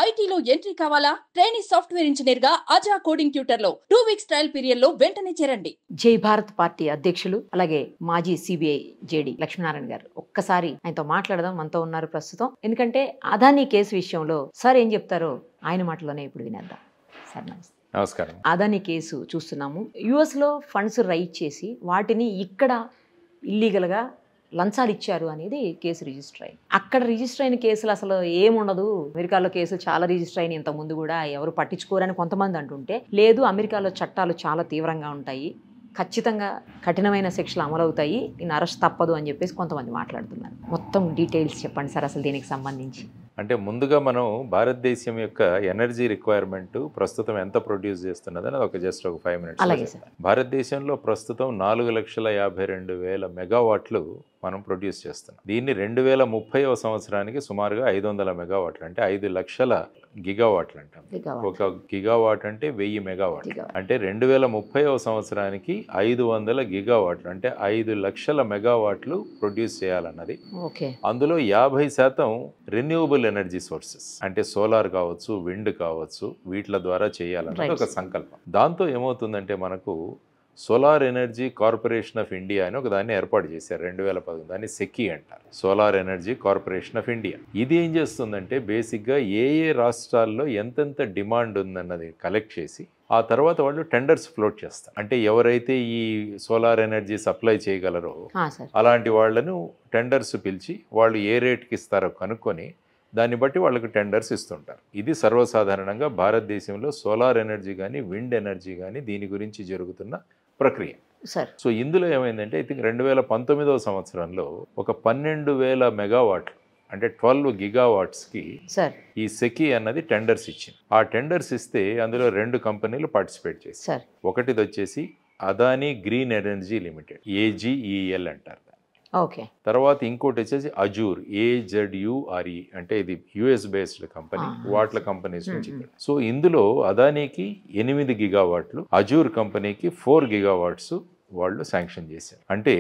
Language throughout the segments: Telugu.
ఐటీలో ఎంట్రీ కావాలా? ట్రైనీ సాఫ్ట్వేర్ ఇంజనీర్ గా అజా కోడింగ్ ట్యూటర్ లో 2 వీక్స్ ట్రయల్ పీరియడ్ లో వెంటనే చేరండి. జై భారత్ పార్టీ అధ్యక్షులు అలాగే మాజీ సిబిఐ జేడి లక్ష్మీనారాయణ గారు, ఒక్కసారి ఆయనతో మాట్లాడదాం. మనతో ఉన్నారు ప్రస్తుతం. ఎందుకంటే అదానీ కేసు విషయంలో సార్ ఏం చెప్తారో ఆయన మాటలోనే ఇప్పుడు వినేద్దాం. సార్ నమస్తే. నమస్కారం. అదానీ కేసు చూస్తున్నాము. యుఎస్లో ఫండ్స్ రైజ్ చేసి వాటిని ఇక్కడ ఇల్లీగల్గా లంచాలు ఇచ్చారు అనేది కేసు రిజిస్టర్ అయింది. అక్కడ రిజిస్టర్ అయిన కేసులు అసలు ఏముండదు, అమెరికాలో కేసులు చాలా రిజిస్టర్ అయిన ఇంతకుముందు కూడా ఎవరు పట్టించుకోరని కొంతమంది అంటుంటే, లేదు అమెరికాలో చట్టాలు చాలా తీవ్రంగా ఉంటాయి, ఖచ్చితంగా కఠినమైన శిక్షలు అమలవుతాయి, నేను అరెస్ట్ తప్పదు అని చెప్పేసి కొంతమంది మాట్లాడుతున్నారు. మొత్తం డీటెయిల్స్ చెప్పండి సార్ అసలు దీనికి సంబంధించి. అంటే ముందుగా మనం భారతదేశం యొక్క ఎనర్జీ రిక్వైర్మెంట్ ప్రస్తుతం ఎంత ప్రొడ్యూస్ చేస్తున్నదని ఒక జస్ట్ ఒక 5 minutes. అలాగే సార్. భారతదేశంలో ప్రస్తుతం 4,52,000 మెగావాట్లు మనం ప్రొడ్యూస్ చేస్తున్నాం. దీన్ని 2030వ సంవత్సరానికి సుమారుగా 500 మెగావాట్లు, అంటే 5 లక్షల గిగావాట్లు అంటాం. ఒక గిగావాట్ అంటే 1000 మెగావాట్. అంటే 2030వ సంవత్సరానికి 500 గిగావాట్లు అంటే 5 లక్షల మెగావాట్లు ప్రొడ్యూస్ చేయాలన్నది. అందులో 50% రెన్యూవబుల్ ఎనర్జీ సోర్సెస్, అంటే సోలార్ కావచ్చు, విండ్ కావచ్చు, వీటి ద్వారా చేయాలన్నది ఒక సంకల్పం. దాంతో ఏమవుతుందంటే మనకు solar energy corporation of India అని ఒక దాన్ని ఏర్పాటు చేశారు 2010. దాన్ని సెకీ అంటారు, solar energy corporation of India. ఇది ఏం చేస్తుందంటే బేసిక్గా ఏ రాష్ట్రాల్లో ఎంతెంత డిమాండ్ ఉందన్నది కలెక్ట్ చేసి ఆ తర్వాత వాళ్ళు టెండర్స్ ఫ్లోట్ చేస్తారు. అంటే ఎవరైతే ఈ సోలార్ ఎనర్జీ సప్లై చేయగలరో అలాంటి వాళ్ళను టెండర్స్ పిలిచి వాళ్ళు ఏ రేట్కి ఇస్తారో కనుక్కొని దాన్ని బట్టి వాళ్ళకి టెండర్స్ ఇస్తుంటారు. ఇది సర్వసాధారణంగా భారతదేశంలో సోలార్ ఎనర్జీ కానీ విండ్ ఎనర్జీ కానీ దీని గురించి జరుగుతున్న ప్రక్రియ. సో ఇందులో ఏమైందంటే ఐ థింక్ 2019వ సంవత్సరంలో ఒక 12,000 మెగావాట్లు అంటే 12 గిగావాట్స్కి ఈ సెకీ అన్నది టెండర్స్ ఇచ్చింది. ఆ టెండర్స్ ఇస్తే అందులో 2 కంపెనీలు పార్టిసిపేట్ చేశారు. ఒకటిది వచ్చేసి Adani green energy limited, AGEL అంటారు. తర్వాత ఇంకోటి వచ్చేసి అజూర్, AZURE, అంటే ఇది యుఎస్ బేస్డ్ కంపెనీ, వాట్ల కంపెనీస్ నుంచి. సో ఇందులో అదానీకి 8 గిగావాట్లు, అజూర్ కంపెనీకి 4 గిగావాట్స్ వాళ్ళు శాంక్షన్ చేశారు. అంటే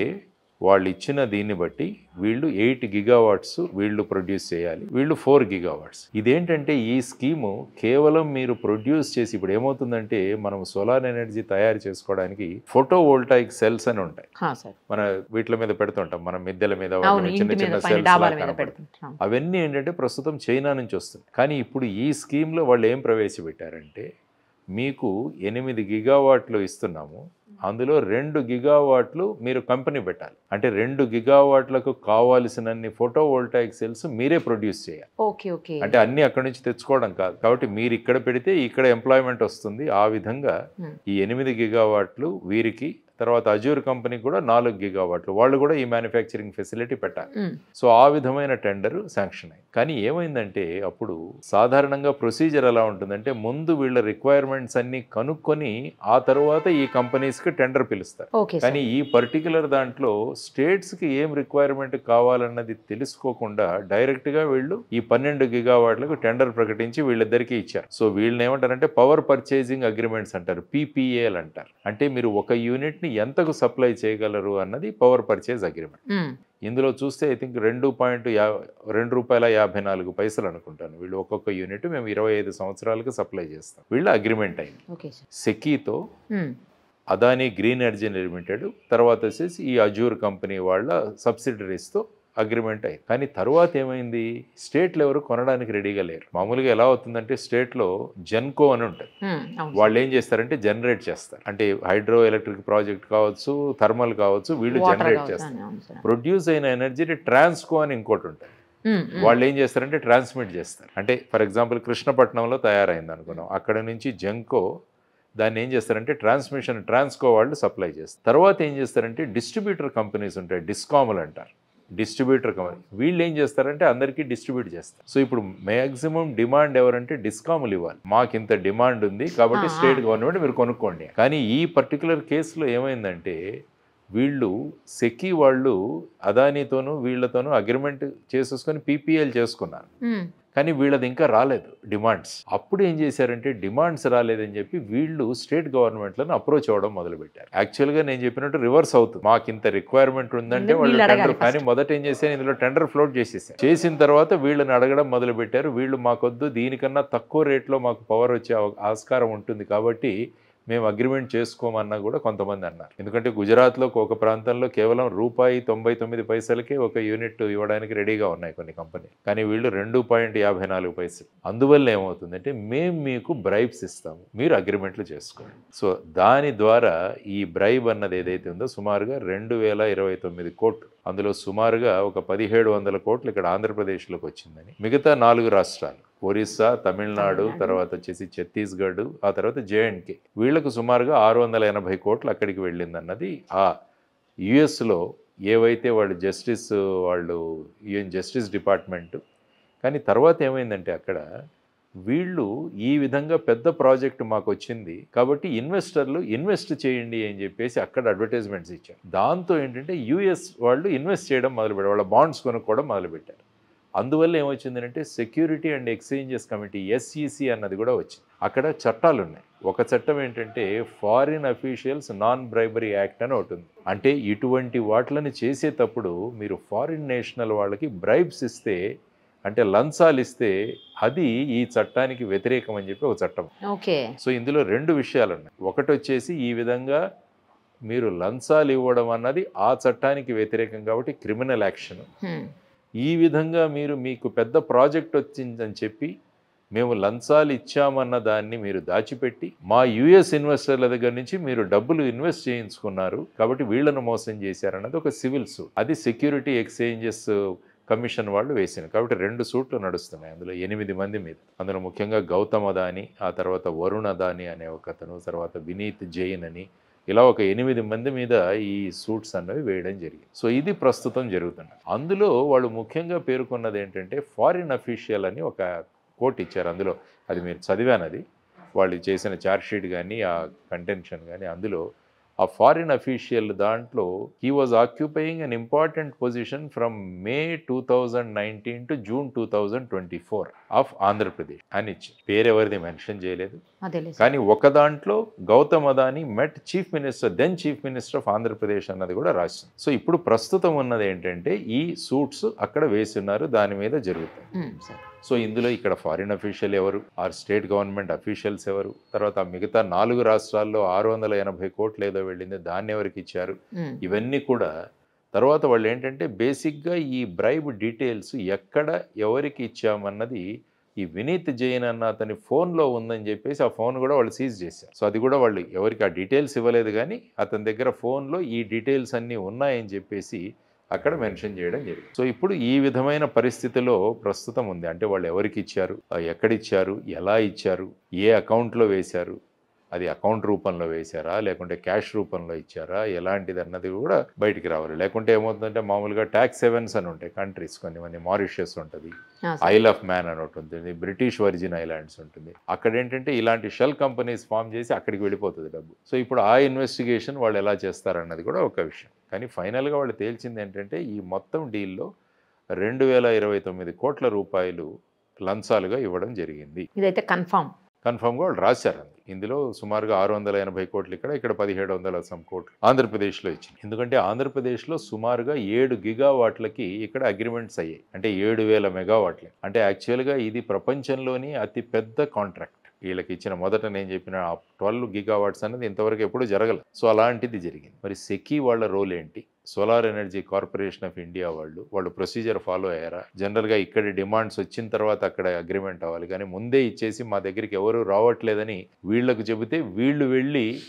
వాళ్ళు ఇచ్చిన దీన్ని బట్టి వీళ్ళు 8 గిగావాట్స్ వీళ్ళు ప్రొడ్యూస్ చేయాలి, వీళ్ళు 4 గిగావాట్స్. ఇదేంటంటే ఈ స్కీము కేవలం మీరు ప్రొడ్యూస్ చేసి, ఇప్పుడు ఏమవుతుందంటే మనం సోలార్ ఎనర్జీ తయారు చేసుకోవడానికి ఫోటో వోల్టాయిక్ సెల్స్ అని ఉంటాయి, మన వీటి మీద పెడుతుంటాం, మనం మిద్దెల మీద చిన్న చిన్న సెల్స్. అవన్నీ ఏంటంటే ప్రస్తుతం చైనా నుంచి వస్తుంది. కానీ ఇప్పుడు ఈ స్కీమ్లో వాళ్ళు ఏం ప్రవేశపెట్టారంటే మీకు 8 గిగావాట్లు ఇస్తున్నాము, అందులో 2 గిగావాట్లు మీరు కంపెనీ పెట్టాలి. అంటే 2 గిగావాట్లకు కావాల్సినన్ని ఫోటో వోల్టాయిక్ సెల్స్ మీరే ప్రొడ్యూస్ చేయాలి. అంటే అన్ని అక్కడి నుంచి తెచ్చుకోవడం కాదు. కాబట్టి మీరు ఇక్కడ పెడితే ఇక్కడ ఎంప్లాయ్మెంట్ వస్తుంది. ఆ విధంగా ఈ 8 గిగావాట్లు వీరికి, తర్వాత అజూర్ కంపెనీ కూడా 4 గిగావాట్లు, వాళ్ళు కూడా ఈ మ్యానుఫ్యాక్చరింగ్ ఫెసిలిటీ పెట్టాలి. సో ఆ విధమైన టెండర్ శాంక్షన్ అయింది. కానీ ఏమైందంటే అప్పుడు సాధారణంగా ప్రొసీజర్ ఎలా ఉంటుందంటే ముందు వీళ్ళ రిక్వైర్మెంట్స్ అన్ని కనుక్కొని ఆ తర్వాత ఈ కంపెనీస్కి టెండర్ పిలుస్తారు. కానీ ఈ పర్టికులర్ దాంట్లో స్టేట్స్కి ఏం రిక్వైర్మెంట్ కావాలన్నది తెలుసుకోకుండా డైరెక్ట్గా వీళ్ళు ఈ 12 గిగావాట్లకు టెండర్ ప్రకటించి వీళ్ళిద్దరికీ ఇచ్చారు. సో వీళ్ళని ఏమంటారంటే పవర్ పర్చేజింగ్ అగ్రిమెంట్స్ అంటారు, PPAలు అంటారు. అంటే మీరు ఒక యూనిట్ ఎంతకు సప్లై చేయగలరు అన్నది పవర్ పర్చేజ్ అగ్రిమెంట్. ఇందులో చూస్తే ఐ థింక్ ₹2.54 అనుకుంటాను. వీళ్ళు ఒక్కొక్క యూనిట్ మేము 25 సంవత్సరాలకు సప్లై చేస్తాం. వీళ్ళ అగ్రిమెంట్ అయింది సెకీతో, అదానీ గ్రీన్ ఎనర్జీ లిమిటెడ్, తర్వాత వచ్చేసి ఈ అజూర్ కంపెనీ వాళ్ళ సబ్సిడరీస్తో అగ్రిమెంట్ అయింది. కానీ తర్వాత ఏమైంది, స్టేట్లు ఎవరు కొనడానికి రెడీగా లేరు. మామూలుగా ఎలా అవుతుందంటే స్టేట్లో జెన్కో అని ఉంటుంది, వాళ్ళు ఏం చేస్తారంటే జనరేట్ చేస్తారు. అంటే హైడ్రో ఎలక్ట్రిక్ ప్రాజెక్ట్ కావచ్చు, థర్మల్ కావచ్చు, వీళ్ళు జనరేట్ చేస్తారు. ప్రొడ్యూస్ అయిన ఎనర్జీని ట్రాన్స్కో అని ఇంకోటి ఉంటుంది, వాళ్ళు ఏం చేస్తారంటే ట్రాన్స్మిట్ చేస్తారు. అంటే ఫర్ ఎగ్జాంపుల్ కృష్ణపట్నంలో తయారైంది అనుకున్నాం, అక్కడ నుంచి జెన్కో దాన్ని ఏం చేస్తారంటే ట్రాన్స్కో వాళ్ళు సప్లై చేస్తారు. తర్వాత ఏం చేస్తారంటే డిస్ట్రిబ్యూటర్ కంపెనీస్ ఉంటాయి, డిస్కామ్లు అంటారు, డిస్ట్రిబ్యూటర్ కంపెనీ. వీళ్ళు ఏం చేస్తారంటే అందరికీ డిస్ట్రిబ్యూట్ చేస్తారు. సో ఇప్పుడు మ్యాక్సిమం డిమాండ్ ఎవరంటే డిస్కామ్లు ఇవ్వాలి, మాకు ఇంత డిమాండ్ ఉంది కాబట్టి స్టేట్ గవర్నమెంట్ మీరు కొనుక్కోండి. కానీ ఈ పర్టికులర్ కేసులో ఏమైందంటే వీళ్ళు సెకీ వాళ్ళు అదానీతోనూ వీళ్ళతోనూ అగ్రిమెంట్ చేసేసుకొని PPAలు చేసుకున్నారు. కానీ వీళ్ళది ఇంకా రాలేదు డిమాండ్స్. అప్పుడు ఏం చేశారంటే డిమాండ్స్ రాలేదని చెప్పి వీళ్ళు స్టేట్ గవర్నమెంట్లను అప్రోచ్ అవ్వడం మొదలుపెట్టారు. యాక్చువల్గా నేను చెప్పినట్టు రివర్స్ అవుతుంది. మాకు ఇంత రిక్వైర్మెంట్ ఉందంటే వాళ్ళు టెండర్, కానీ మొదట ఏం చేశారు, ఇందులో టెండర్ ఫ్లోట్ చేసేసారు. చేసిన తర్వాత వీళ్ళని అడగడం మొదలుపెట్టారు. వీళ్ళు మాకొద్దు, దీనికన్నా తక్కువ రేట్లో మాకు పవర్ వచ్చే ఆస్కారం ఉంటుంది కాబట్టి మేము అగ్రిమెంట్ చేసుకోమన్నా కూడా కొంతమంది అన్నారు. ఎందుకంటే గుజరాత్లో ఒక ప్రాంతంలో కేవలం ₹1.99 ఒక యూనిట్ ఇవ్వడానికి రెడీగా ఉన్నాయి కొన్ని కంపెనీలు, కానీ వీళ్ళు ₹2.54. అందువల్ల ఏమవుతుందంటే మేము మీకు బ్రైబ్స్ ఇస్తాము, మీరు అగ్రిమెంట్లు చేసుకోండి. సో దాని ద్వారా ఈ బ్రైబ్ అన్నది ఏదైతే ఉందో సుమారుగా 2029 కోట్లు, అందులో సుమారుగా ఒక 1700 కోట్లు ఇక్కడ ఆంధ్రప్రదేశ్లోకి వచ్చిందని. మిగతా 4 రాష్ట్రాలు ఒరిస్సా, తమిళనాడు, తర్వాత వచ్చేసి ఛత్తీస్గఢ్, ఆ తర్వాత జేఎండ్కే, వీళ్లకు సుమారుగా 680 కోట్లు అక్కడికి వెళ్ళిందన్నది ఆ యుఎస్లో ఏవైతే వాళ్ళు యుఎన్ జస్టిస్ డిపార్ట్మెంట్. కానీ తర్వాత ఏమైందంటే అక్కడ వీళ్ళు ఈ విధంగా పెద్ద ప్రాజెక్టు మాకు వచ్చింది కాబట్టి ఇన్వెస్టర్లు ఇన్వెస్ట్ చేయండి అని చెప్పేసి అక్కడ అడ్వర్టైజ్మెంట్స్ ఇచ్చారు. దాంతో ఏంటంటే యుఎస్ వాళ్ళు ఇన్వెస్ట్ చేయడం మొదలుపెట్టారు, వాళ్ళ బాండ్స్ కొనుక్కోవడం మొదలుపెట్టారు. అందువల్ల ఏమొచ్చిందంటే security and exchanges committee SEC అన్నది కూడా వచ్చింది. అక్కడ చట్టాలు ఉన్నాయి. ఒక చట్టం ఏంటంటే foreign officials non bribery act అని ఒకటి ఉంది. అంటే ఇటువంటి వాటిని చేసేటప్పుడు మీరు ఫారిన్ నేషనల్ వాళ్ళకి బ్రైబ్స్ ఇస్తే, అంటే లంచాలు ఇస్తే, అది ఈ చట్టానికి వ్యతిరేకం అని చెప్పి ఒక చట్టం. ఓకే. సో ఇందులో 2 విషయాలు ఉన్నాయి. ఒకటి వచ్చేసి ఈ విధంగా మీరు లంచాలు ఇవ్వడం అన్నది ఆ చట్టానికి వ్యతిరేకం కాబట్టి క్రిమినల్ యాక్షన్. ఈ విధంగా మీకు పెద్ద ప్రాజెక్ట్ వచ్చిందని చెప్పి మేము లంచాలు ఇచ్చామన్న దాన్ని మీరు దాచిపెట్టి మా US ఇన్వెస్టర్ల దగ్గర నుంచి మీరు డబ్బులు ఇన్వెస్ట్ చేయించుకున్నారు కాబట్టి వీళ్ళను మోసం చేశారన్నది ఒక సివిల్ సూట్. అది సెక్యూరిటీ ఎక్స్చేంజెస్ కమిషన్ వాళ్ళు వేసింది. కాబట్టి 2 సూట్లు నడుస్తున్నాయి అందులో 8 మంది మీద. అందులో ముఖ్యంగా గౌతమ్ అదాని, ఆ తర్వాత వరుణ్ అదాని అనే ఒకతను, తర్వాత వినీత్ జైన్ అని, ఇలా ఒక 8 మంది మీద ఈ సూట్స్ అన్నవి వేయడం జరిగింది. సో ఇది ప్రస్తుతం జరుగుతుంది. అందులో వాళ్ళు ముఖ్యంగా పేర్కొన్నది ఏంటంటే ఫారిన్ అఫీషియల్ అని ఒక కోట్ ఇచ్చారు. అందులో అది మీరు చదివానది, వాళ్ళు చేసిన ఛార్జ్షీట్ కానీ ఆ కంటెన్షన్ కానీ, అందులో ఆ ఫారిన్ అఫీషియల్ దాంట్లో he was occupying an important position from May 2019 to June 2024 of Andhra Pradesh అని ఇచ్చి పేరెవరిది మెన్షన్ చేయలేదు. కానీ ఒక దాంట్లో Gautam Adani met then chief minister of Andhra Pradesh అన్నది కూడా రాసింది. సో ఇప్పుడు ప్రస్తుతం ఉన్నది ఏంటంటే ఈ సూట్స్ అక్కడ వేస్తున్నారు, దాని మీద జరుగుతుంది. సో ఇందులో ఇక్కడ ఫారిన్ అఫీషియల్ ఎవరు, ఆర్ స్టేట్ గవర్నమెంట్ అఫీషియల్స్ ఎవరు, తర్వాత మిగతా 4 రాష్ట్రాల్లో 680 కోట్లు ఏదో వెళ్ళింది, దాన్ని ఎవరికి ఇచ్చారు, ఇవన్నీ కూడా తర్వాత వాళ్ళు ఏంటంటే బేసిక్గా ఈ బ్రైబ్ డీటెయిల్స్ ఎక్కడ ఎవరికి ఇచ్చామన్నది ఈ వినీత్ జైన్ అన్న అతని ఫోన్లో ఉందని చెప్పేసి ఆ ఫోన్ కూడా వాళ్ళు సీజ్ చేశారు. సో అది కూడా వాళ్ళు ఎవరికి ఆ డీటెయిల్స్ ఇవ్వలేదు, కానీ అతని దగ్గర ఫోన్లో ఈ డీటెయిల్స్ అన్నీ ఉన్నాయని చెప్పేసి అక్కడ మెన్షన్ చేయడం జరిగింది. సో ఇప్పుడు ఈ విధమైన పరిస్థితిలో ప్రస్తుతం ఉంది. అంటే వాళ్ళు ఎవరికి ఇచ్చారు, ఎక్కడిచ్చారు, ఎలా ఇచ్చారు, ఏ అకౌంట్లో వేశారు, అది అకౌంట్ రూపంలో వేశారా లేకుంటే క్యాష్ రూపంలో ఇచ్చారా, ఎలాంటిది అన్నది కూడా బయటికి రావాలి. లేకుంటే ఏమవుతుందంటే మామూలుగా ట్యాక్స్ హెవెన్స్ అని ఉంటాయి కంట్రీస్, కొన్ని మారిషియస్ ఉంటుంది, ఐల్ ఆఫ్ మ్యాన్ అని ఒకటి ఉంటుంది, బ్రిటిష్ వర్జిన్ ఐలాండ్స్ ఉంటుంది. అక్కడ ఏంటంటే ఇలాంటి షెల్ కంపెనీస్ ఫామ్ చేసి అక్కడికి వెళ్ళిపోతుంది డబ్బు. సో ఇప్పుడు ఆ ఇన్వెస్టిగేషన్ వాళ్ళు ఎలా చేస్తారన్నది కూడా ఒక విషయం. కానీ ఫైనల్గా వాళ్ళు తేల్చింది ఏంటంటే ఈ మొత్తం డీల్లో 2029 కోట్ల రూపాయలు లంచాలుగా ఇవ్వడం జరిగింది. ఇదైతే కన్ఫర్మ్గా వాళ్ళు రాశారు. ఇందులో సుమారుగా 680 కోట్లు ఇక్కడ 1700 కోట్లు ఆంధ్రప్రదేశ్లో ఇచ్చింది. ఎందుకంటే ఆంధ్రప్రదేశ్లో సుమారుగా 7 గిగావాట్లకి ఇక్కడ అగ్రిమెంట్స్ అయ్యాయి, అంటే 7000 మెగావాట్లకి. అంటే యాక్చువల్గా ఇది ప్రపంచంలోని అతి పెద్ద కాంట్రాక్ట్. వీళ్ళకి ఇచ్చిన మొదట నేను చెప్పిన 12 గిగావాట్స్ అనేది ఇంతవరకు ఎప్పుడూ జరగలేదు. సో అలాంటిది జరిగింది. మరి సెకీ వాళ్ళ రోల్ ఏంటి, solar energy corporation of India వాళ్ళు ప్రొసీజర్ ఫాలో అయ్యారా? జనరల్గా ఇక్కడ డిమాండ్స్ వచ్చిన తర్వాత అక్కడ అగ్రిమెంట్ అవ్వాలి, కానీ ముందే ఇచ్చేసి మా దగ్గరికి ఎవరు రావట్లేదని వీళ్ళకు చెబితే వీళ్ళు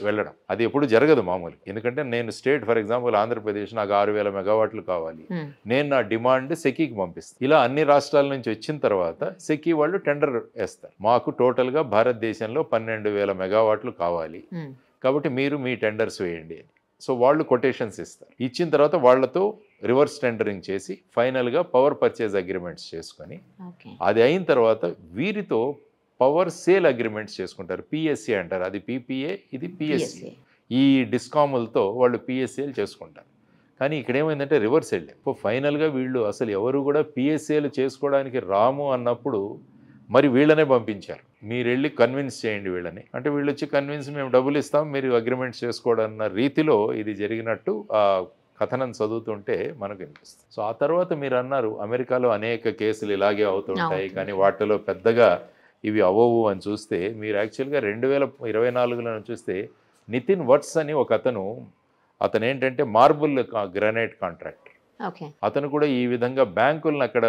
వెళ్ళడం అది ఎప్పుడు జరగదు మామూలు. ఎందుకంటే నేను స్టేట్, ఫర్ ఎగ్జాంపుల్ ఆంధ్రప్రదేశ్, నాకు 6000 మెగావాట్లు కావాలి, నేను నా డిమాండ్ సెకీకి పంపిస్తాను. ఇలా అన్ని రాష్ట్రాల నుంచి వచ్చిన తర్వాత సెకీ వాళ్ళు టెండర్ వేస్తారు, మాకు టోటల్గా భారతదేశంలో 12,000 మెగావాట్లు కావాలి కాబట్టి మీరు మీ టెండర్స్ వేయండి అని. సో వాళ్ళు కొటేషన్స్ ఇస్తారు. ఇచ్చిన తర్వాత వాళ్లతో రివర్స్ టెండరింగ్ చేసి ఫైనల్గా పవర్ పర్చేజ్ అగ్రిమెంట్స్ చేసుకొని, అది అయిన తర్వాత వీరితో పవర్ సేల్ అగ్రిమెంట్స్ చేసుకుంటారు. PSA అంటారు, అది PPA, ఇది PSC. ఈ డిస్కాములతో వాళ్ళు PSAలు చేసుకుంటారు. కానీ ఇక్కడ ఏమైందంటే రివర్స్ వెళ్ళాం. ఇప్పుడు ఫైనల్గా వీళ్ళు అసలు ఎవరు కూడా పిఎస్ఏలు చేసుకోవడానికి రాము అన్నప్పుడు మరి వీళ్ళనే పంపించారు. మీరు వెళ్ళి కన్విన్స్ చేయండి వీళ్ళని అంటే వీళ్ళు వచ్చి కన్విన్స్ మేము డబ్బులు ఇస్తాం మీరు అగ్రిమెంట్స్ చేసుకోవడన్న రీతిలో ఇది జరిగినట్టు ఆ కథనం చదువుతుంటే మనకు అనిపిస్తుంది. సో ఆ తర్వాత మీరు అన్నారు అమెరికాలో అనేక కేసులు ఇలాగే అవుతుంటాయి కానీ వాటిలో పెద్దగా ఇవి అవ్వవు అని చూస్తే మీరు యాక్చువల్గా 2024లో చూస్తే నితిన్ వట్స్ అని ఒక అతను ఏంటంటే మార్బుల్ గ్రానైట్ కాంట్రాక్టర్. అతను కూడా ఈ విధంగా బ్యాంకులను అక్కడ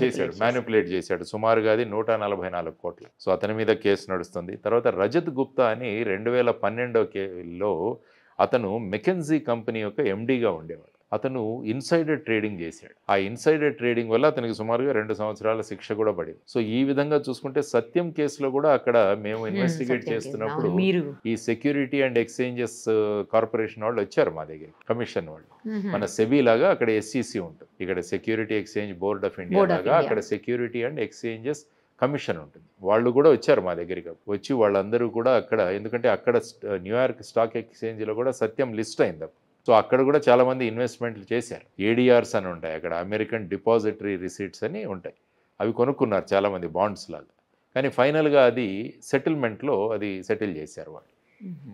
చేశాడు, మ్యానిపులేట్ చేశాడు. సుమారుగా అది 144 కోట్లు. సో అతని మీద కేసు నడుస్తుంది. తర్వాత రజత్ గుప్తా అని 2012లో అతను మెకెన్జీ కంపెనీ యొక్క ఎండీగా ఉండేవాడు. అతను ఇన్సైడర్ ట్రేడింగ్ చేశాడు. ఆ ఇన్సైడర్ ట్రేడింగ్ వల్ల అతనికి సుమారుగా 2 సంవత్సరాల శిక్ష కూడా పడింది. సో ఈ విధంగా చూసుకుంటే సత్యం కేసులో కూడా అక్కడ మేము ఇన్వెస్టిగేట్ చేస్తున్నప్పుడు ఈ సెక్యూరిటీ అండ్ ఎక్స్చేంజెస్ కార్పొరేషన్ వాళ్ళు వచ్చారు మా దగ్గర, కమిషన్ వాళ్ళు. మన సెబీ లాగా అక్కడ ఎస్సీసీ ఉంటుంది, ఇక్కడ security exchange board of India లాగా అక్కడ సెక్యూరిటీ అండ్ ఎక్స్చేంజెస్ కమిషన్ ఉంటుంది. వాళ్ళు కూడా వచ్చారు మా దగ్గరికి. వచ్చి వాళ్ళందరూ కూడా అక్కడ, ఎందుకంటే అక్కడ న్యూయార్క్ స్టాక్ ఎక్స్చేంజ్లో కూడా సత్యం లిస్ట్ అయింది. సో అక్కడ కూడా చాలామంది ఇన్వెస్ట్మెంట్లు చేశారు. ఏడిఆర్స్ అని ఉంటాయి అక్కడ, అమెరికన్ డిపాజిటరీ రిసీట్స్ అని ఉంటాయి. అవి కొనుక్కున్నారు చాలామంది బాండ్స్ లాగా. కానీ ఫైనల్గా అది సెటిల్మెంట్లో అది సెటిల్ చేశారు వాళ్ళు.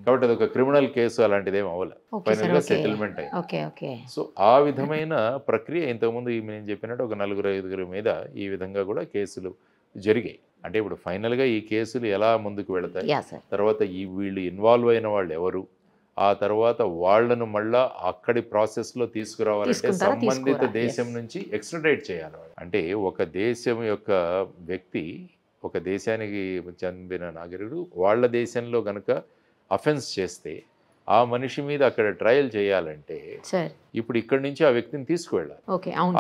కాబట్టి అది ఒక క్రిమినల్ కేసు అలాంటిది ఏం అవ్వలేదు, ఫైనల్గా సెటిల్మెంట్ అయింది. సో ఆ విధమైన ప్రక్రియ ఇంతకుముందు నేను చెప్పినట్టు ఒక 4-5 మీద ఈ విధంగా కూడా కేసులు జరిగాయి. అంటే ఇప్పుడు ఫైనల్గా ఈ కేసులు ఎలా ముందుకు వెళతాయి, తర్వాత వీళ్ళు ఇన్వాల్వ్ అయిన వాళ్ళు ఎవరు, ఆ తర్వాత వాళ్లను మళ్ళా అక్కడి ప్రాసెస్లో తీసుకురావాలంటే సంబంధిత దేశం నుంచి ఎక్స్ట్రాడేట్ చేయాలి. అంటే ఒక దేశం యొక్క వ్యక్తి, ఒక దేశానికి చెందిన నాగరికుడు వాళ్ళ దేశంలో కనుక అఫెన్స్ చేస్తే ఆ మనిషి మీద అక్కడ ట్రయల్ చేయాలంటే ఇప్పుడు ఇక్కడి నుంచి ఆ వ్యక్తిని తీసుకువెళ్ళాలి.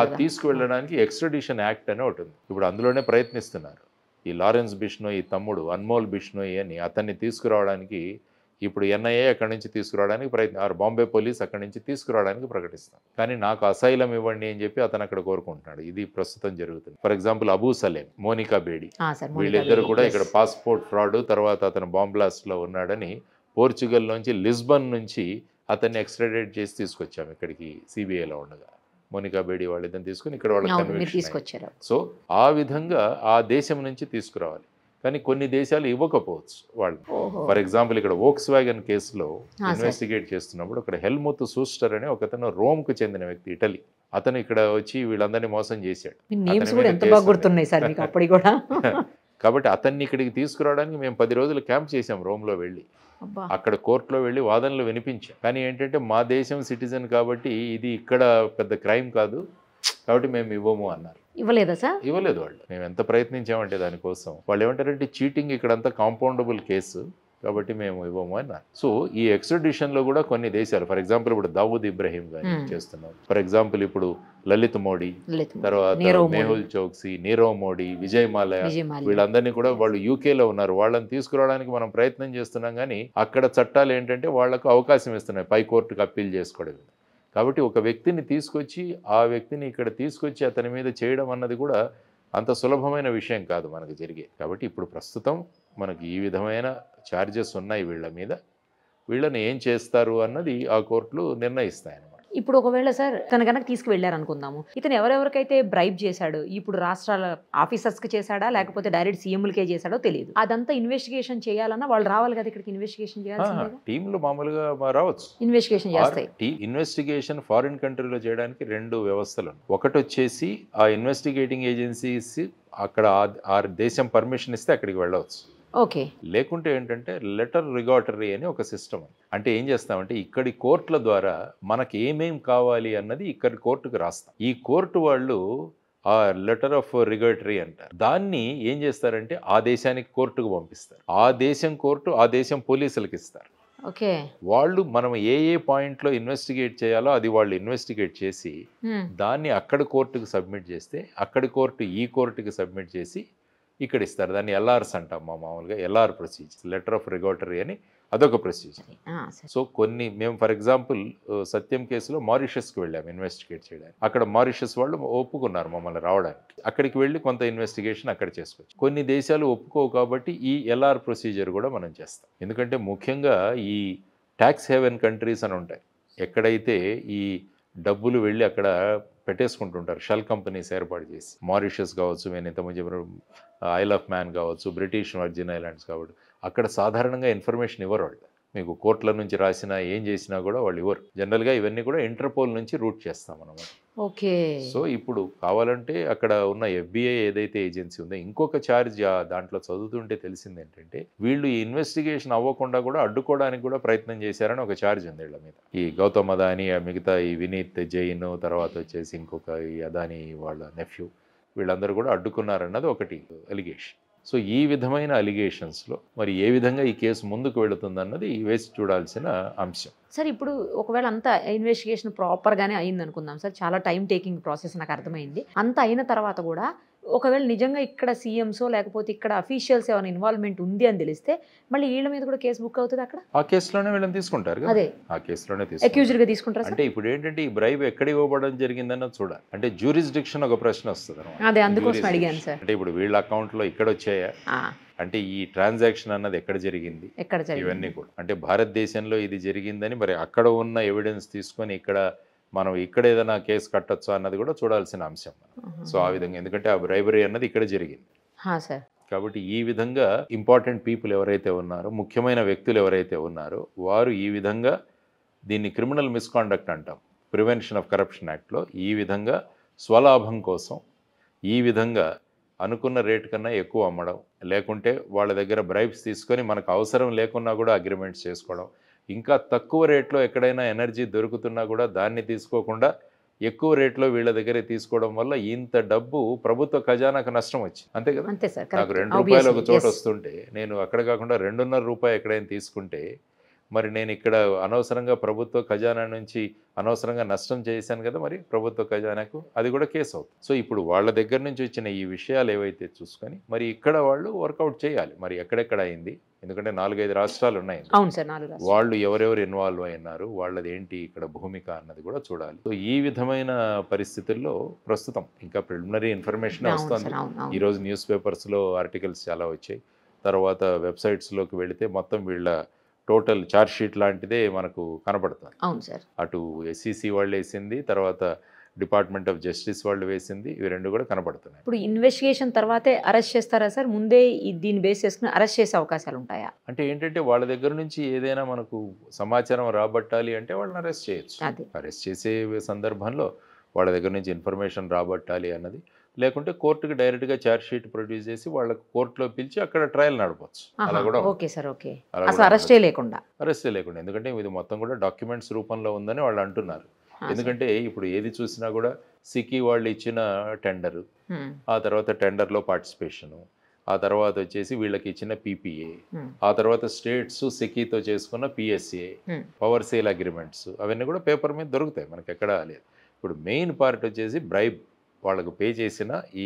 ఆ తీసుకువెళ్ళడానికి ఎక్స్ట్రాడిషన్ యాక్ట్ అని ఒకటి ఉంది. ఇప్పుడు అందులోనే ప్రయత్నిస్తున్నారు. ఈ లారెన్స్ బిష్నోయ్ తమ్ముడు అన్మోల్ బిష్నోయ్ అని అతన్ని తీసుకురావడానికి ఇప్పుడు ఎన్ఐఏ అక్కడి నుంచి తీసుకురావడానికి బాంబే పోలీస్ అక్కడి నుంచి తీసుకురావడానికి ప్రకటిస్తాం. కానీ నాకు అసైలం ఇవ్వండి అని చెప్పి అతను అక్కడ కోరుకుంటున్నాడు. ఇది ప్రస్తుతం జరుగుతుంది. ఫర్ ఎగ్జాంపుల్ అబూ సలేం, మోనికా బేడి, వీళ్ళిద్దరు కూడా ఇక్కడ పాస్పోర్ట్ ఫ్రాడ్, తర్వాత అతను బాంబ్ బ్లాస్ట్లో ఉన్నాడని పోర్చుగల్ నుంచి లిస్బన్ నుంచి అతన్ని ఎక్స్ట్రాడేట్ చేసి తీసుకొచ్చాము ఇక్కడికి సిబిఐలో ఉండగా. మోనికా బేడి వాళ్ళిద్దరిని తీసుకుని ఇక్కడ వాళ్ళకి తీసుకొచ్చారు. సో ఆ విధంగా ఆ దేశం నుంచి తీసుకురావాలి. కానీ కొన్ని దేశాలు ఇవ్వకపోవచ్చు వాళ్ళు. ఫర్ ఎగ్జాంపుల్ ఇక్కడ వోక్స్ వ్యాగన్ కేసులో ఇన్వెస్టిగేట్ చేస్తున్నప్పుడు ఇక్కడ హెల్ముత్ సూస్టర్ అనే ఒకతను రోమ్కు చెందిన వ్యక్తి, ఇటలీ. అతను ఇక్కడ వచ్చి వీళ్ళందరినీ మోసం చేశాడు. కాబట్టి అతన్ని ఇక్కడికి తీసుకురావడానికి మేము 10 రోజులు క్యాంప్ చేసాం రోమ్లో వెళ్ళి. అక్కడ కోర్టులో వెళ్ళి వాదనలు వినిపించాం. కానీ ఏంటంటే మా దేశం సిటిజన్ కాబట్టి ఇది ఇక్కడ పెద్ద క్రైమ్ కాదు కాబట్టి మేము ఇవ్వము అన్నారు. ఇవ్వలేదా సార్? ఇవ్వలేదు వాళ్ళు. మేము ఎంత ప్రయత్నించామంటే దానికోసం వాళ్ళు ఏమంటారంటే చీటింగ్ ఇక్కడంతా కాంపౌండబుల్ కేసు కాబట్టి మేము ఇవ్వము అన్నారు. సో ఈ ఎక్స్ట్రాడిషన్లో కూడా కొన్ని దేశాలు, ఫర్ ఎగ్జాంపుల్ ఇప్పుడు దావూద్ ఇబ్రహీం గాని చేస్తున్నారు. ఫర్ ఎగ్జాంపుల్ ఇప్పుడు లలిత్ మోడీ, తర్వాత మేహుల్ చోక్సీ, నీరవ్ మోడీ, విజయ్ మాల్యా, వీళ్ళందరినీ కూడా వాళ్ళు యూకేలో ఉన్నారు. వాళ్ళని తీసుకురావడానికి మనం ప్రయత్నం చేస్తున్నాం. కానీ అక్కడ చట్టాలు ఏంటంటే వాళ్లకు అవకాశం ఇస్తున్నాయి పై కోర్టుకు అప్పీల్ చేసుకోవడం. కాబట్టి ఒక వ్యక్తిని తీసుకొచ్చి ఆ వ్యక్తిని ఇక్కడ తీసుకొచ్చి అతని మీద చేయడం అన్నది కూడా అంత సులభమైన విషయం కాదు మనకు జరిగే. కాబట్టి ఇప్పుడు ప్రస్తుతం మనకి ఈ విధమైన ఛార్జెస్ ఉన్నాయి వీళ్ళ మీద. వీళ్ళని ఏం చేస్తారు అన్నది ఆ కోర్టులు నిర్ణయిస్తాయన్నమాట. ఇప్పుడు ఒకవేళ సార్ తన కనుక తీసుకువెళ్ళారు అనుకుందాము, ఇతను ఎవరెవరికైతే బ్రైబ్ చేశాడు, ఇప్పుడు రాష్ట్రాల ఆఫీసర్స్కి చేశాడా లేకపోతే డైరెక్ట్ సీఎంలకే చేశాడో తెలియదు. అదంతా ఇన్వెస్టిగేషన్ చేయాలన్నా వాళ్ళు రావాలి కదా ఇక్కడికి, ఇన్వెస్టిగేషన్ చేయాల్సిందే. టీంలు మామూలుగా రావచ్చు, ఇన్వెస్టిగేషన్ చేస్తాయి. ఇన్వెస్టిగేషన్ ఫారిన్ కంట్రీలో చేయడానికి 2 వ్యవస్థలు. ఒకటి వచ్చేసి ఆ ఇన్వెస్టిగేటింగ్ ఏజెన్సీస్ అక్కడ ఆ దేశం పర్మిషన్ ఇస్తే అక్కడికి వెళ్ళవచ్చు. ఓకే. లేకుంటే ఏంటంటే లెటర్ రిగాటరీ అని ఒక సిస్టమ్. అంటే ఏం చేస్తామంటే ఇక్కడి కోర్టుల ద్వారా మనకి ఏమేం కావాలి అన్నది ఇక్కడి కోర్టుకు రాస్తాం. ఈ కోర్టు వాళ్ళు ఆ లెటర్ ఆఫ్ రిగాటరీ అంటారు. దాన్ని ఏం చేస్తారంటే ఆ దేశానికి కోర్టుకు పంపిస్తారు. ఆ దేశం కోర్టు ఆ దేశం పోలీసులకు ఇస్తారు. ఓకే. వాళ్ళు మనం ఏ పాయింట్లో ఇన్వెస్టిగేట్ చేయాలో అది వాళ్ళు ఇన్వెస్టిగేట్ చేసి దాన్ని అక్కడ కోర్టుకు సబ్మిట్ చేస్తే అక్కడి కోర్టు ఈ కోర్టుకి సబ్మిట్ చేసి ఇక్కడ ఇస్తారు. దాన్ని ఎల్ఆర్స్ అంటాం మామూలుగా. ఎల్ఆర్ ప్రొసీజర్, లెటర్ ఆఫ్ రిగాటరీ అని అదొక ప్రొసీజర్. సో కొన్ని మేము ఫర్ ఎగ్జాంపుల్ సత్యం కేసులో మారిషస్కి వెళ్ళాము ఇన్వెస్టిగేట్ చేయడానికి. అక్కడ మారిషస్ వాళ్ళు ఒప్పుకున్నారు మమ్మల్ని రావడానికి. అక్కడికి వెళ్ళి కొంత ఇన్వెస్టిగేషన్ అక్కడ చేసుకోవచ్చు. కొన్ని దేశాలు ఒప్పుకోవు కాబట్టి ఈ ఎల్ఆర్ ప్రొసీజర్ కూడా మనం చేస్తాం. ఎందుకంటే ముఖ్యంగా ఈ ట్యాక్స్ హేవెన్ కంట్రీస్ అని ఉంటాయి. ఎక్కడైతే ఈ డబ్బులు వెళ్ళి అక్కడ పెట్టేసుకుంటుంటారు షెల్ కంపెనీస్ ఏర్పాటు చేసి, మారిషస్ కావచ్చు, నేను ఇంతకుముందు చెప్పిన ఐల్ ఆఫ్ మ్యాన్ కావచ్చు, బ్రిటిష్ వర్జిన్ ఐలాండ్స్ కావచ్చు, అక్కడ సాధారణంగా ఇన్ఫర్మేషన్ ఇవ్వరు వాళ్ళు. మీకు కోర్టుల నుంచి రాసినా ఏం చేసినా కూడా వాళ్ళు ఇవ్వరు. జనరల్గా ఇవన్నీ కూడా ఇంటర్పోల్ నుంచి రూట్ చేస్తాం అన్నమాట. ఓకే. సో ఇప్పుడు కావాలంటే అక్కడ ఉన్న FBI ఏదైతే ఏజెన్సీ ఉందో ఇంకొక ఛార్జ్ దాంట్లో చదువుతుంటే తెలిసింది ఏంటంటే, వీళ్ళు ఈ ఇన్వెస్టిగేషన్ అవ్వకుండా కూడా అడ్డుకోవడానికి కూడా ప్రయత్నం చేశారని ఒక ఛార్జ్ ఉంది వీళ్ళ మీద. ఈ గౌతమ్ అదాని, మిగతా ఈ వినీత్ జైన్, తర్వాత వచ్చేసి ఇంకొక ఈ అదాని వాళ్ళ నెఫ్యూ, వీళ్ళందరూ కూడా అడ్డుకున్నారన్నది ఒకటి అలిగేషన్. సో ఈ విధమైన అలిగేషన్స్లో మరి ఏ విధంగా ఈ కేసు ముందుకు వెళుతుందన్నది వేసి చూడాల్సిన అంశం. సార్ ఇప్పుడు ఒకవేళ అంత ఇన్వెస్టిగేషన్ ప్రాపర్గానే అయింది అనుకుందాం సార్, చాలా టైం టేకింగ్ ప్రాసెస్ నాకు అర్థమైంది. అంత అయిన తర్వాత కూడా ఒకవేళ నిజంగా ఇక్కడ సీఎంసో లేకపోతే ఇక్కడ అఫీషియల్స్ ఏమైనా ఇన్వాల్వ్మెంట్ ఉంది అని తెలిస్తే మళ్ళీ వీళ్ళ మీద కూడా కేసు బుక్ అవుతుంది అక్కడ? ఆ కేసులోనే వీళ్ళని తీసుకుంటారు కదా, అదే ఆ కేసులోనే అక్యూజ్డ్ గా తీసుకుంటారు. అంటే ఇప్పుడు ఏంటంటే ఈ బ్రైబ్ ఎక్కడ ఇవ్వబడడం జరిగిందన్నది చూడాలి. అంటే జ్యూరిస్డిక్షన్ ఒక ప్రశ్న వస్తుంది అన్నమాట. అదే అందుకోసం అడిగాను సార్. అంటే ఇప్పుడు వీళ్ళ అకౌంట్లో ఇక్కడ వచ్చాయా, అంటే ఈ ట్రాన్సాక్షన్ అన్నది ఎక్కడ జరిగింది, ఇవన్నీ కూడా అంటే భారతదేశంలో ఇది జరిగిందని మరి అక్కడ ఉన్న ఎవిడెన్స్ తీసుకొని మనం ఇక్కడ ఏదైనా కేసు కట్టొచ్చా అన్నది కూడా చూడాల్సిన అంశం. సో ఆ విధంగా, ఎందుకంటే ఆ బ్రైబరీ అన్నది ఇక్కడ జరిగింది కాబట్టి ఈ విధంగా ఇంపార్టెంట్ పీపుల్ ఎవరైతే ఉన్నారో, ముఖ్యమైన వ్యక్తులు ఎవరైతే ఉన్నారో వారు ఈ విధంగా దీన్ని క్రిమినల్ మిస్కాండక్ట్ అంటాం, ప్రివెన్షన్ ఆఫ్ కరప్షన్ యాక్ట్లో, ఈ విధంగా స్వలాభం కోసం ఈ విధంగా అనుకున్న రేట్ కన్నా ఎక్కువ అమ్మడం, లేకుంటే వాళ్ళ దగ్గర బ్రైబ్స్ తీసుకొని మనకు అవసరం లేకున్నా కూడా అగ్రిమెంట్స్ చేసుకోవడం, ఇంకా తక్కువ రేట్లో ఎక్కడైనా ఎనర్జీ దొరుకుతున్నా కూడా దాన్ని తీసుకోకుండా ఎక్కువ రేట్లో వీళ్ళ దగ్గరే తీసుకోవడం వల్ల ఇంత డబ్బు ప్రభుత్వ ఖజానాకు నష్టం వచ్చింది. అంతే కదా, నాకు ₹2 ఒక చోట వస్తుంటే నేను అక్కడ కాకుండా ₹2.5 ఎక్కడైనా తీసుకుంటే మరి నేను ఇక్కడ అనవసరంగా ప్రభుత్వ ఖజానా నుంచి అనవసరంగా నష్టం చేశాను కదా మరి ప్రభుత్వ ఖజానాకు, అది కూడా కేసు అవుతుంది. సో ఇప్పుడు వాళ్ళ దగ్గర నుంచి వచ్చిన ఈ విషయాలు ఏవైతే చూసుకొని మరి ఇక్కడ వాళ్ళు వర్కౌట్ చేయాలి, మరి ఎక్కడెక్కడ అయింది, ఎందుకంటే 4-5 రాష్ట్రాలు ఉన్నాయి. అవును సార్, 4 రాష్ట్రాలు. వాళ్ళు ఎవరెవరు ఇన్వాల్వ్ అయినారు, వాళ్ళది ఏంటి ఇక్కడ భూమిక అన్నది కూడా చూడాలి. సో ఈ విధమైన పరిస్థితుల్లో ప్రస్తుతం ఇంకా ప్రిలిమినరీ ఇన్ఫర్మేషన్ వస్తుంది. ఈరోజు న్యూస్ పేపర్స్లో ఆర్టికల్స్ చాలా వచ్చాయి, తర్వాత వెబ్సైట్స్లోకి వెళితే మొత్తం వీళ్ళ టోటల్ ఛార్జ్ షీట్ లాంటిదే మనకు కనపడుతుంది. అవును సార్. అటు SEC వాళ్ళు వేసింది, తర్వాత డిపార్ట్మెంట్ ఆఫ్ జస్టిస్ వాళ్ళు వేసింది, ఇవి రెండు కూడా కనపడుతున్నాయి. ఇప్పుడు ఇన్వెస్టిగేషన్ తర్వాతే అరెస్ట్ చేస్తారా సార్, ముందే దీన్ని బేస్ చేసుకుని అరెస్ట్ చేసే అవకాశాలు ఉంటాయా? అంటే ఏంటంటే వాళ్ళ దగ్గర నుంచి ఏదైనా మనకు సమాచారం రాబట్టాలి అంటే వాళ్ళని అరెస్ట్ చేయొచ్చు. అరెస్ట్ చేసే సందర్భంలో వాళ్ళ దగ్గర నుంచి ఇన్ఫర్మేషన్ రాబట్టాలి అన్నది, లేకుంటే కోర్టుకి డైరెక్ట్గా ఛార్జ్ షీట్ ప్రొడ్యూస్ చేసి వాళ్ళకి కోర్టులో పిలిచి అక్కడ ట్రయల్ నడపచ్చు. అలా కూడా ఓకే సార్, ఓకే. అసలు అరెస్టే లేకుండా ఎందుకంటే ఇది మొత్తం కూడా డాక్యుమెంట్స్ రూపంలో ఉందని వాళ్ళు అంటున్నారు. ఎందుకంటే ఇప్పుడు ఏది చూసినా కూడా సికి వాళ్ళు ఇచ్చిన టెండరు, ఆ తర్వాత టెండర్లో పార్టిసిపేషను, ఆ తర్వాత వచ్చేసి వీళ్ళకి ఇచ్చిన PPA, ఆ తర్వాత స్టేట్స్ సికితో చేసుకున్న PSA, పవర్ సేల్ అగ్రిమెంట్స్, అవన్నీ కూడా పేపర్ మీద దొరుకుతాయి, మనకి ఎక్కడా లేదు. ఇప్పుడు మెయిన్ పార్ట్ వచ్చేసి బ్రైబ్, వాళ్ళకు పే చేసిన ఈ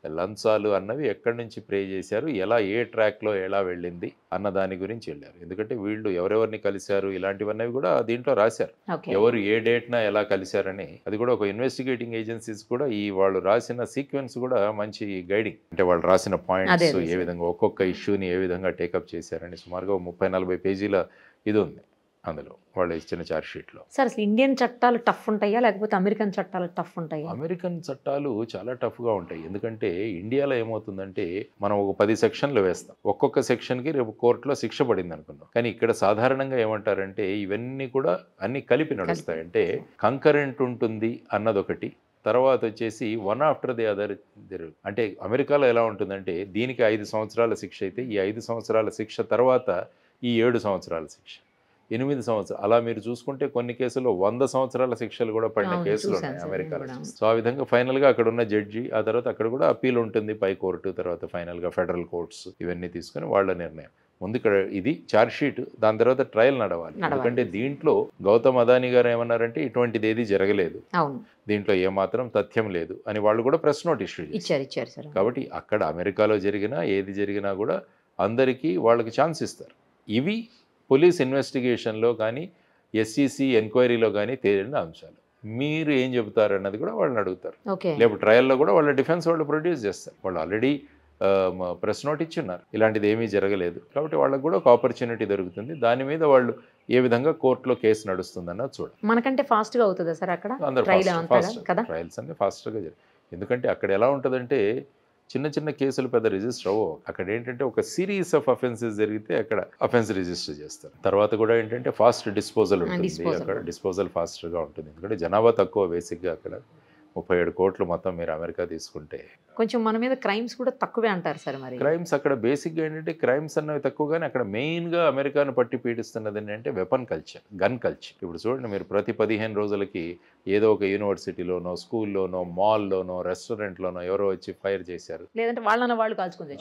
లంచాలు అన్నవి ఎక్కడి నుంచి పే చేశారు, ఎలా ఏ ట్రాక్లో ఎలా వెళ్ళింది అన్న దాని గురించి వెళ్ళారు. ఎందుకంటే వీళ్ళు ఎవరెవరిని కలిశారు ఇలాంటివన్నీ కూడా దీంట్లో రాశారు, ఎవరు ఏ డేట్న ఎలా కలిశారని. అది కూడా ఒక ఇన్వెస్టిగేటింగ్ ఏజెన్సీస్ కూడా ఈ వాళ్ళు రాసిన సీక్వెన్స్ కూడా మంచి గైడింగ్, అంటే వాళ్ళు రాసిన పాయింట్స్ ఏ విధంగా ఒక్కొక్క ఇష్యూని ఏ విధంగా టేకప్ చేశారని సుమారుగా 30-40 పేజీల ఇది ఉంది అందులో వాళ్ళు ఇచ్చిన ఛార్జ్ షీట్లో. సార్ అసలు ఇండియన్ చట్టాలు టఫ్ ఉంటాయా లేకపోతే అమెరికన్ చట్టాలు టఫ్ ఉంటాయా? అమెరికన్ చట్టాలు చాలా టఫ్గా ఉంటాయి. ఎందుకంటే ఇండియాలో ఏమవుతుందంటే మనం ఒక 10 సెక్షన్లు వేస్తాం, ఒక్కొక్క సెక్షన్కి రేపు కోర్టులో శిక్ష పడింది అనుకున్నాం. కానీ ఇక్కడ సాధారణంగా ఏమంటారంటే ఇవన్నీ కూడా అన్ని కలిపి నడుస్తాయి. అంటే కంకరెంట్ ఉంటుంది అన్నదొకటి, తర్వాత వచ్చేసి వన్ ఆఫ్టర్ ది అదర్. అంటే అమెరికాలో ఎలా ఉంటుందంటే దీనికి 5 సంవత్సరాల శిక్ష అయితే ఈ 5 సంవత్సరాల శిక్ష తర్వాత ఈ 7 సంవత్సరాల శిక్ష, 8 సంవత్సరాలు, అలా మీరు చూసుకుంటే కొన్ని కేసుల్లో 100 సంవత్సరాల శిక్షలు కూడా పడిన కేసులు ఉన్నాయి అమెరికాలో. సో ఆ విధంగా ఫైనల్గా అక్కడ ఉన్న జడ్జి, ఆ తర్వాత అక్కడ కూడా అప్పీల్ ఉంటుంది పై కోర్టు, తర్వాత ఫైనల్గా ఫెడరల్ కోర్ట్స్, ఇవన్నీ తీసుకొని వాళ్ళ నిర్ణయం. ముందు ఇక్కడ ఇది ఛార్జ్ షీట్, దాని తర్వాత ట్రయల్ నడవాలి. ఎందుకంటే దీంట్లో గౌతమ్ అదాని గారు ఏమన్నారంటే ఇటువంటిది ఏది జరగలేదు, దీంట్లో ఏమాత్రం తథ్యం లేదు అని వాళ్ళు కూడా ప్రెస్ నోట్ ఇష్యూ ఇచ్చారు. కాబట్టి అక్కడ అమెరికాలో జరిగినా ఏది జరిగినా కూడా అందరికీ వాళ్ళకి ఛాన్స్ ఇస్తారు. ఇవి పోలీస్ ఇన్వెస్టిగేషన్లో కానీ SEC ఎంక్వైరీలో కానీ తేలిన అంశాలు. మీరు ఏం చెబుతారు అన్నది కూడా వాళ్ళని అడుగుతారు. లేకపోతే ట్రయల్లో కూడా వాళ్ళ డిఫెన్స్ వాళ్ళు ప్రొడ్యూస్ చేస్తారు. వాళ్ళు ఆల్రెడీ ప్రెస్ నోట్ ఇచ్చున్నారు, ఇలాంటిది ఏమీ జరగలేదు. కాబట్టి వాళ్ళకు కూడా ఒక ఆపర్చునిటీ దొరుకుతుంది. దాని మీద వాళ్ళు ఏ విధంగా కోర్టులో కేసు నడుస్తుందన్నది చూడాలి. మనకంటే ఫాస్ట్గా అవుతుందా సార్ అక్కడ అందరూ ట్రైల్ కదా? ట్రయల్స్ అన్ని ఫాస్ట్గా ఎందుకంటే అక్కడ ఎలా ఉంటుందంటే చిన్న చిన్న కేసులు పెద్ద రిజిస్టర్ అవ్వవు. అక్కడ ఏంటంటే ఒక సిరీస్ ఆఫ్ అఫెన్సెస్ జరిగితే అక్కడ అఫెన్స్ రిజిస్టర్ చేస్తారు. తర్వాత కూడా ఏంటంటే ఫాస్ట్ డిస్పోజల్ ఉంటుంది. అక్కడ డిస్పోజల్ ఫాస్ట్గా ఉంటుంది. ఎందుకంటే జనాభా తక్కువ బేసిక్గా అక్కడ 37 కోట్లు మొత్తం మీరు అమెరికా తీసుకుంటే. కొంచెం మన మీద క్రైమ్స్ కూడా తక్కువే అంటారు సార్. మరి క్రైమ్స్ అక్కడ బేసిక్గా ఏంటంటే క్రైమ్స్ అన్నవి తక్కువగానే అక్కడ మెయిన్గా అమెరికాను పట్టి పీడిస్తున్నది ఏంటంటే వెపన్ కల్చర్, గన్ కల్చర్. ఇప్పుడు చూడండి, మీరు ప్రతి 15 రోజులకి ఏదో ఒక యూనివర్సిటీలోనో, స్కూల్లోనో, మాల్లోనో, రెస్టారెంట్లోనో ఎవరో వచ్చి ఫైర్ చేశారు, లేదంటే వాళ్ళు కాల్చుకుని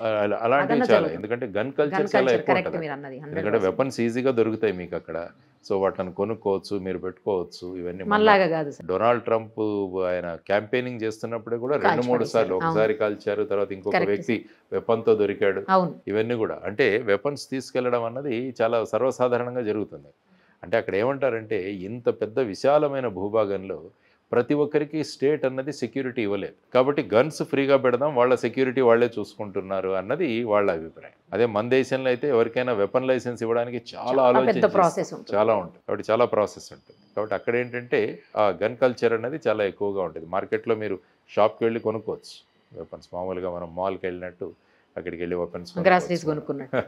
అలాంటివి చాలా. ఎందుకంటే గన్ కల్చర్ చాలా ఎక్కువ ఉంటుంది. ఎందుకంటే వెపన్స్ ఈజీగా దొరుకుతాయి మీకు అక్కడ. సో వాటిని కొనుక్కోవచ్చు, మీరు పెట్టుకోవచ్చు. ఇవన్నీ మనలాగా కాదు. డొనాల్డ్ ట్రంప్ ఆయన క్యాంపెయినింగ్ చేస్తున్నప్పుడే కూడా 2-3 సార్లు, ఒకసారి కాల్చారు, తర్వాత ఇంకొక వ్యక్తి వెపన్తో దొరికాడు. ఇవన్నీ కూడా అంటే వెపన్స్ తీసుకెళ్లడం అన్నది చాలా సర్వసాధారణంగా జరుగుతుంది. అంటే అక్కడ ఏమంటారంటే ఇంత పెద్ద విశాలమైన భూభాగంలో ప్రతి ఒక్కరికి స్టేట్ అన్నది సెక్యూరిటీ ఇవ్వలేదు, కాబట్టి గన్స్ ఫ్రీగా పెడదాం, వాళ్ళ సెక్యూరిటీ వాళ్ళే చూసుకుంటున్నారు అన్నది వాళ్ళ అభిప్రాయం. అదే మన దేశంలో అయితే ఎవరికైనా వెపన్ లైసెన్స్ ఇవ్వడానికి చాలా ఆలోచన చాలా ఉంటుంది. కాబట్టి చాలా ప్రాసెస్ ఉంటుంది. కాబట్టి అక్కడ ఏంటంటే ఆ గన్ కల్చర్ అనేది చాలా ఎక్కువగా ఉంటుంది. మార్కెట్లో మీరు షాప్కి వెళ్ళి కొనుక్కోవచ్చు వెపన్స్, మామూలుగా మనం మాల్కి వెళ్ళినట్టు అక్కడికి వెళ్ళి వెపన్స్ గ్రాసరీస్ కొనుక్కున్నట్టు.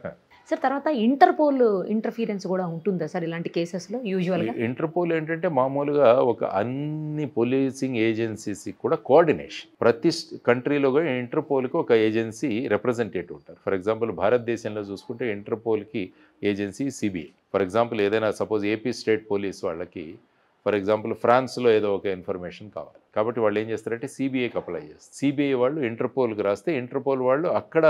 సార్ తర్వాత ఇంటర్పోల్ ఇంటర్ఫీరెన్స్ కూడా ఉంటుందా సార్ ఇలాంటి కేసెస్లో? యూజువల్గా ఇంటర్పోల్ ఏంటంటే మామూలుగా ఒక అన్ని పోలీసింగ్ ఏజెన్సీస్ కూడా కోఆర్డినేషన్. ప్రతి కంట్రీలో కూడా ఇంటర్పోల్కి ఒక ఏజెన్సీ రిప్రజెంటేటివ్ ఉంటారు. ఫర్ ఎగ్జాంపుల్ భారతదేశంలో చూసుకుంటే ఇంటర్పోల్కి ఏజెన్సీ సిబిఐ. ఫర్ ఎగ్జాంపుల్ ఏదైనా సపోజ్ ఏపీ స్టేట్ పోలీస్ వాళ్ళకి ఫర్ ఎగ్జాంపుల్ ఫ్రాన్స్లో ఏదో ఒక ఇన్ఫర్మేషన్ కావాలి, కాబట్టి వాళ్ళు ఏం చేస్తారంటే సిబిఐకి అప్లై చేస్తారు. సిబిఐ వాళ్ళు ఇంటర్పోల్కి రాస్తే ఇంటర్పోల్ వాళ్ళు అక్కడ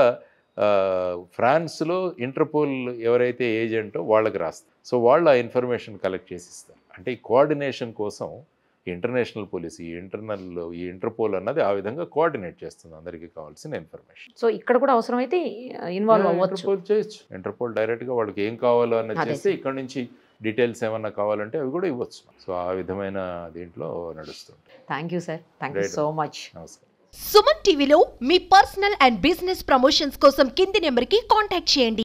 ఫ్రాన్స్లో ఇంటర్పోల్ ఎవరైతే ఏజెంటో వాళ్ళకి రాస్తారు. సో వాళ్ళు ఆ ఇన్ఫర్మేషన్ కలెక్ట్ చేసి ఇస్తారు. అంటే ఈ కోఆర్డినేషన్ కోసం ఇంటర్నేషనల్ పోలీస్, ఈ ఇంటర్పోల్ అన్నది ఆ విధంగా కోఆర్డినేట్ చేస్తుంది అందరికీ కావాల్సిన ఇన్ఫర్మేషన్. సో ఇక్కడ కూడా అవసరమైతే ఇన్వాల్వ్ అవ్వచ్చు, చేయొచ్చు. ఇంటర్పోల్ డైరెక్ట్గా వాళ్ళకి ఏం కావాలో అన్నది చేస్తే ఇక్కడ నుంచి డీటెయిల్స్ ఏమన్నా కావాలంటే అవి కూడా ఇవ్వచ్చు. సో ఆ విధమైన దీంట్లో నడుస్తుంది. Thank you sir, thank you so much. నమస్కారం. సుమన్ టీవీలో మీ పర్సనల్ అండ్ బిజినెస్ ప్రమోషన్స్ కోసం కింది నెంబర్కి కాంటాక్ట్ చేయండి.